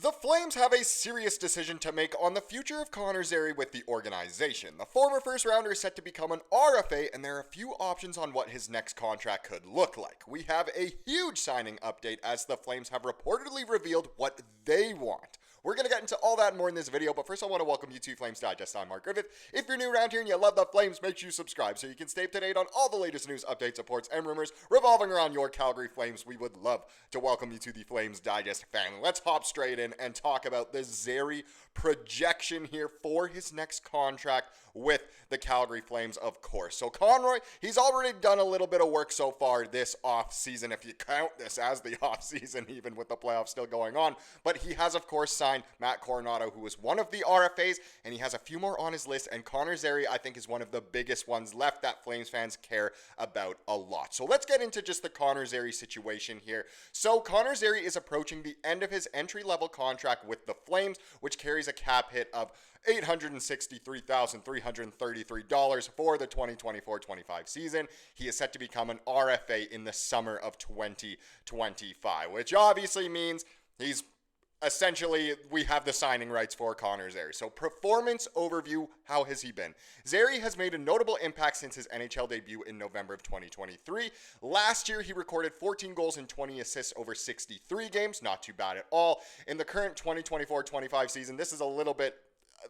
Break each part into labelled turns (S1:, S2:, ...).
S1: The Flames have a serious decision to make on the future of Connor Zary with the organization. The former first rounder is set to become an RFA, and there are a few options on what his next contract could look like. We have a huge signing update as the Flames have reportedly revealed what they want. We're going to get into all that and more in this video, but first I want to welcome you to Flames Digest. I'm Mark Griffith. If you're new around here and you love the Flames, make sure you subscribe so you can stay up to date on all the latest news, updates, reports, and rumors revolving around your Calgary Flames. We would love to welcome you to the Flames Digest family. Let's hop straight in and talk about the Zary projection here for his next contract with the Calgary Flames, of course. So Conroy, he's already done a little bit of work so far this offseason, if you count this as the offseason, even with the playoffs still going on. But he has, of course, signed Matt Coronato, who was one of the RFAs, and he has a few more on his list. And Connor Zary, I think, is one of the biggest ones left that Flames fans care about a lot. So let's get into just the Connor Zary situation here. So Connor Zary is approaching the end of his entry-level contract with the Flames, which carries a cap hit of $863,333 for the 2024-25 season. He is set to become an RFA in the summer of 2025, which obviously means essentially, we have the signing rights for Connor Zary. So performance overview, how has he been? Zary has made a notable impact since his NHL debut in November of 2023. Last year, he recorded 14 goals and 20 assists over 63 games. Not too bad at all. In the current 2024-25 season, this is a little bit,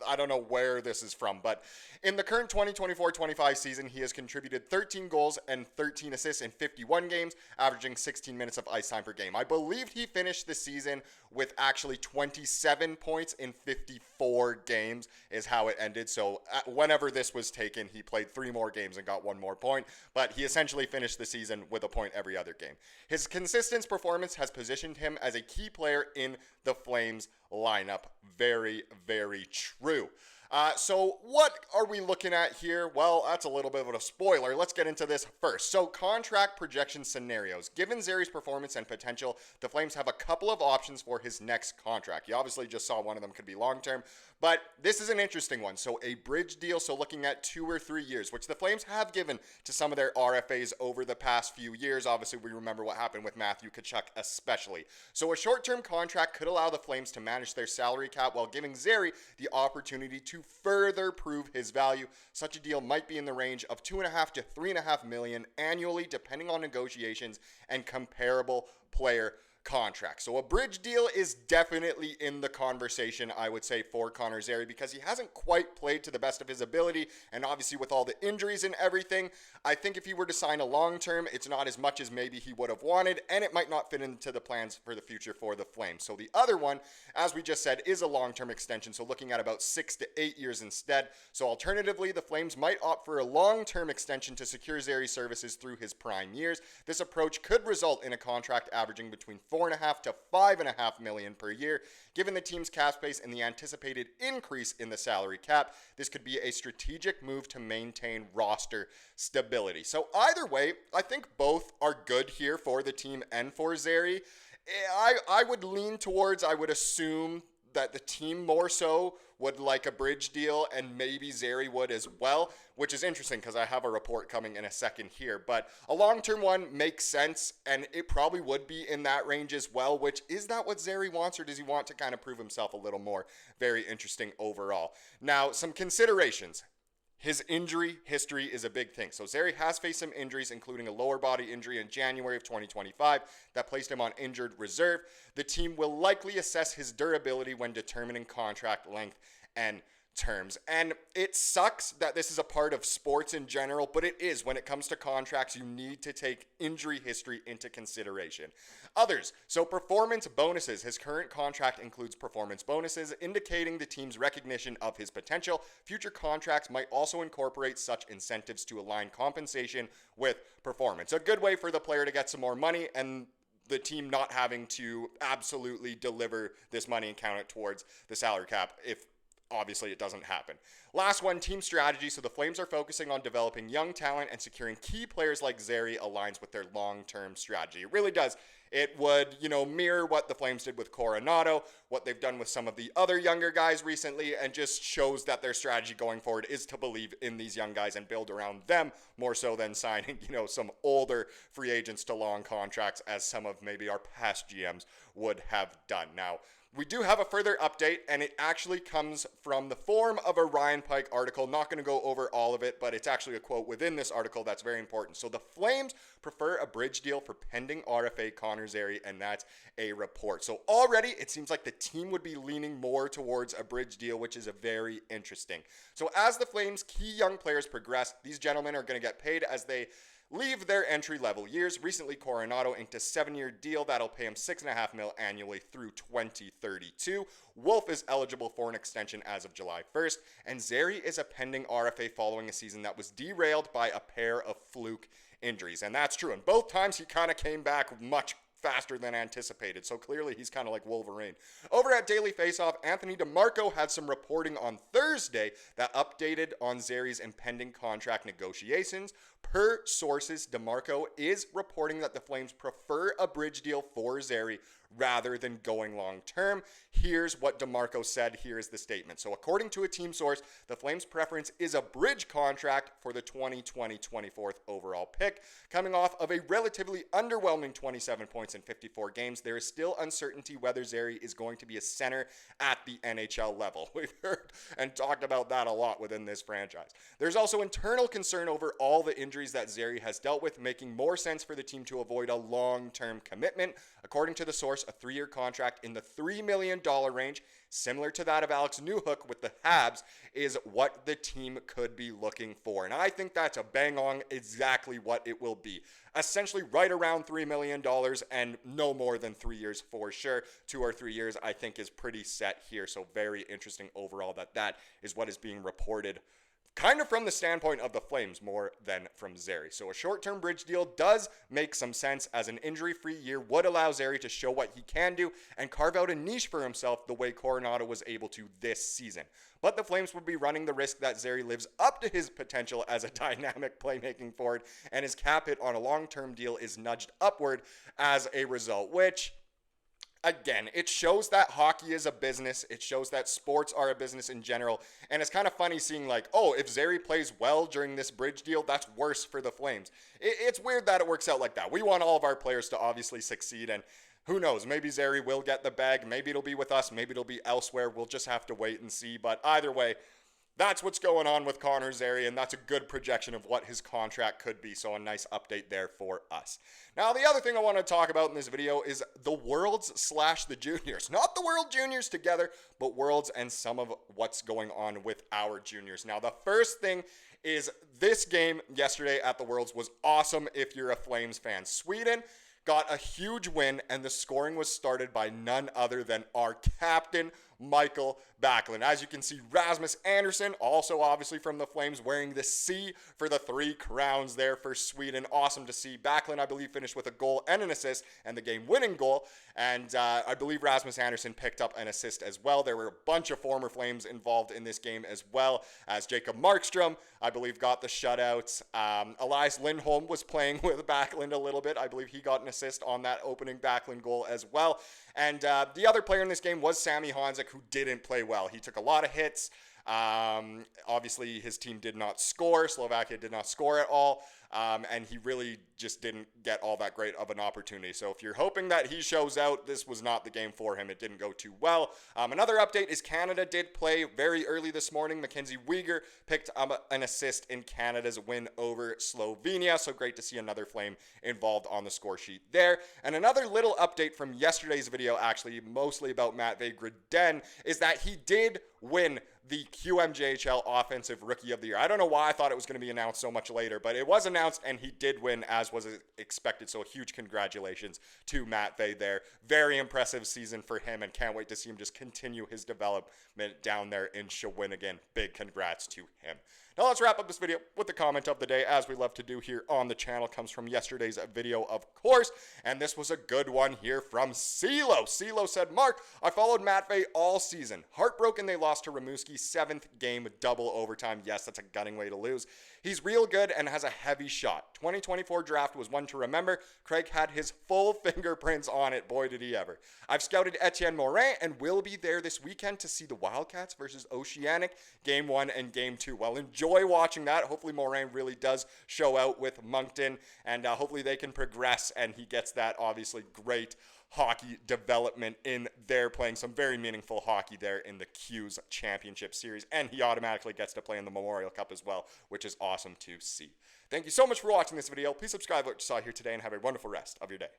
S1: I don't know where this is from, but in the current 2024-25 season, he has contributed 13 goals and 13 assists in 51 games, averaging 16 minutes of ice time per game. I believe he finished the season with actually 27 points in 54 games is how it ended. So whenever this was taken, he played 3 more games and got 1 more point, but he essentially finished the season with a point every other game. His consistent performance has positioned him as a key player in the Flames lineup. Very, very true. So what are we looking at here? Well, that's a little bit of a spoiler. Let's get into this first. So contract projection scenarios. Given Zary's performance and potential, the Flames have a couple of options for his next contract. You obviously just saw one of them could be long-term, but this is an interesting one. So a bridge deal, so looking at 2 or 3 years, which the Flames have given to some of their RFAs over the past few years. Obviously, we remember what happened with Matthew Tkachuk especially. So a short-term contract could allow the Flames to manage their salary cap while giving Zary the opportunity to further prove his value. Such a deal might be in the range of $2.5 to $3.5 million annually, depending on negotiations and comparable player contracts. So a bridge deal is definitely in the conversation, I would say, for Connor Zary, because he hasn't quite played to the best of his ability, and obviously with all the injuries and everything, I think if he were to sign a long-term, it's not as much as maybe he would have wanted, and it might not fit into the plans for the future for the Flames. So the other one, as we just said, is a long-term extension, so looking at about 6 to 8 years instead. So alternatively, the Flames might opt for a long-term extension to secure Zary's services through his prime years. This approach could result in a contract averaging between $4.5 to $5.5 million per year. Given the team's cap space and the anticipated increase in the salary cap, this could be a strategic move to maintain roster stability. So either way, I think both are good here for the team and for Zary. I would lean towards, I would assume that the team more so would like a bridge deal, and maybe Zary would as well, which is interesting because I have a report coming in a second here. But a long-term one makes sense, and it probably would be in that range as well, which is that what Zary wants, or does he want to kind of prove himself a little more? Very interesting overall. Now, some considerations. His injury history is a big thing. So Zary has faced some injuries, including a lower body injury in January of 2025 that placed him on injured reserve. The team will likely assess his durability when determining contract length and terms. And it sucks that this is a part of sports in general, but it is. When it comes to contracts, you need to take injury history into consideration. Others, so performance bonuses. His current contract includes performance bonuses, indicating the team's recognition of his potential. Future contracts might also incorporate such incentives to align compensation with performance. A good way for the player to get some more money, and the team not having to absolutely deliver this money and count it towards the salary cap if obviously it doesn't happen. Last one, team strategy. So the Flames are focusing on developing young talent, and securing key players like Zary aligns with their long-term strategy. It really does. It would, mirror what the Flames did with Coronato, what they've done with some of the other younger guys recently, and just shows that their strategy going forward is to believe in these young guys and build around them more so than signing, some older free agents to long contracts as some of maybe our past GMs would have done. Now, We do have a further update, and it actually comes from the form of a Ryan Pike article. Not going to go over all of it, but it's actually a quote within this article that's very important. So the Flames prefer a bridge deal for pending RFA Connor Zary, and that's a report. So already it seems like the team would be leaning more towards a bridge deal, which is a very interesting. So as the Flames' key young players progress, these gentlemen are going to get paid as they leave their entry-level years. Recently, Coronato inked a 7-year deal that'll pay him $6.5 million annually through 2032. Wolf is eligible for an extension as of July 1st, and Zary is a pending RFA following a season that was derailed by a pair of fluke injuries. And that's true. And both times he kind of came back much faster than anticipated. So clearly he's kind of like Wolverine. Over at Daily Faceoff, Anthony DeMarco had some reporting on Thursday that updated on Zary's impending contract negotiations. Per sources, DeMarco is reporting that the Flames prefer a bridge deal for Zary rather than going long term. Here's what DeMarco said. Here's the statement. So according to a team source, the Flames' preference is a bridge contract for the 2020 24th overall pick. Coming off of a relatively underwhelming 27 points in 54 games, there is still uncertainty whether Zary is going to be a center at the NHL level. We've heard and talked about that a lot within this franchise. There's also internal concern over all the injuries that Zary has dealt with, making more sense for the team to avoid a long-term commitment. According to the source, a 3-year contract in the $3 million range, similar to that of Alex Newhook with the Habs, is what the team could be looking for. And I think that's a bang on exactly what it will be. Essentially right around $3 million and no more than 3 years for sure. 2 or 3 years I think is pretty set here. So very interesting overall that is what is being reported kind of from the standpoint of the Flames more than from Zary. So a short-term bridge deal does make some sense, as an injury-free year would allow Zary to show what he can do and carve out a niche for himself the way Coronato was able to this season. But the Flames would be running the risk that Zary lives up to his potential as a dynamic playmaking forward, and his cap hit on a long-term deal is nudged upward as a result, which, again, it shows that hockey is a business. It shows that sports are a business in general. And it's kind of funny seeing like, oh, if Zary plays well during this bridge deal, that's worse for the Flames. It's weird that it works out like that. We want all of our players to obviously succeed. And who knows, maybe Zary will get the bag. Maybe it'll be with us. Maybe it'll be elsewhere. We'll just have to wait and see. But either way, that's what's going on with Connor Zary, and that's a good projection of what his contract could be, so a nice update there for us. Now, the other thing I want to talk about in this video is the Worlds / the Juniors. Not the World Juniors together, but Worlds and some of what's going on with our juniors. Now, the first thing is this game yesterday at the Worlds was awesome if you're a Flames fan. Sweden got a huge win, and the scoring was started by none other than our captain, Mikael Backlund. As you can see, Rasmus Andersson, also obviously from the Flames, wearing the C for the 3 crowns there for Sweden. Awesome to see. Backlund, I believe, finished with a goal and an assist, and the game-winning goal. And I believe Rasmus Andersson picked up an assist as well. There were a bunch of former Flames involved in this game as well, as Jacob Markstrom, I believe, got the shutouts. Elias Lindholm was playing with Backlund a little bit. I believe he got an assist on that opening Backlund goal as well. And the other player in this game was Sammy Honzek, who didn't play well. He took a lot of hits. Obviously, his team did not score. Slovakia did not score at all. And he really just didn't get all that great of an opportunity. So if you're hoping that he shows out, this was not the game for him. It didn't go too well. Another update is Canada did play very early this morning. MacKenzie Weegar picked up an assist in Canada's win over Slovenia. So great to see another Flame involved on the score sheet there. And another little update from yesterday's video, actually mostly about Matvei Gradin, is that he did win the QMJHL Offensive Rookie of the Year. I don't know why I thought it was going to be announced so much later, but it was announced and he did win as was expected. So a huge congratulations to Matvei there. Very impressive season for him, and can't wait to see him just continue his development down there in Shawinigan. Big congrats to him. Now let's wrap up this video with the comment of the day, as we love to do here on the channel. Comes from yesterday's video, of course, and this was a good one here from CeeLo. CeeLo said, Mark, I followed Matvei all season. Heartbroken they lost to Rimouski's 7th game double overtime. Yes, that's a gunning way to lose. He's real good and has a heavy shot. 2024 draft was one to remember. Craig had his full fingerprints on it. Boy, did he ever. I've scouted Etienne Morin and will be there this weekend to see the Wildcats versus Oceanic, Game 1 and Game 2. Well, enjoy watching that. Hopefully Morin really does show out with Moncton, and hopefully they can progress and he gets that obviously great hockey development in there, playing some very meaningful hockey there in the Q's Championship Series, and he automatically gets to play in the Memorial Cup as well, which is awesome to see. Thank you so much for watching this video. Please subscribe to what you saw here today and have a wonderful rest of your day.